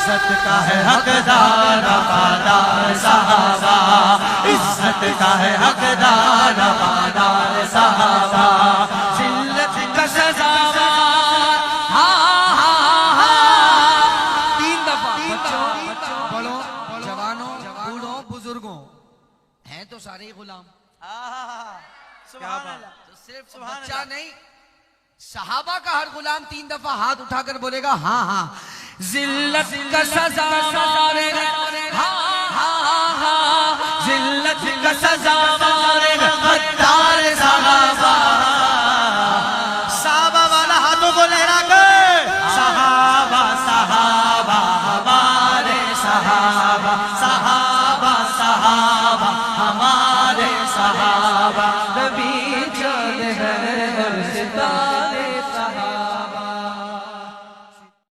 इज्जत का है हकदार वफादार सहाबा, इज्जत का है हकदार वफादार सहाबा, जिल्लत का सजावार। तीन दफा बच्चों, बड़ों, जवानों, बूढ़ों, बुजुर्गों हैं तो सारे ही गुलाम। तो सिर्फ बच्चा नहीं, सहाबा का हर गुलाम तीन दफा हाथ उठाकर बोलेगा हाँ हाँ। जिल्लत का सजावार, हाँ हाँ हाँ, जिल्लत का सजावार।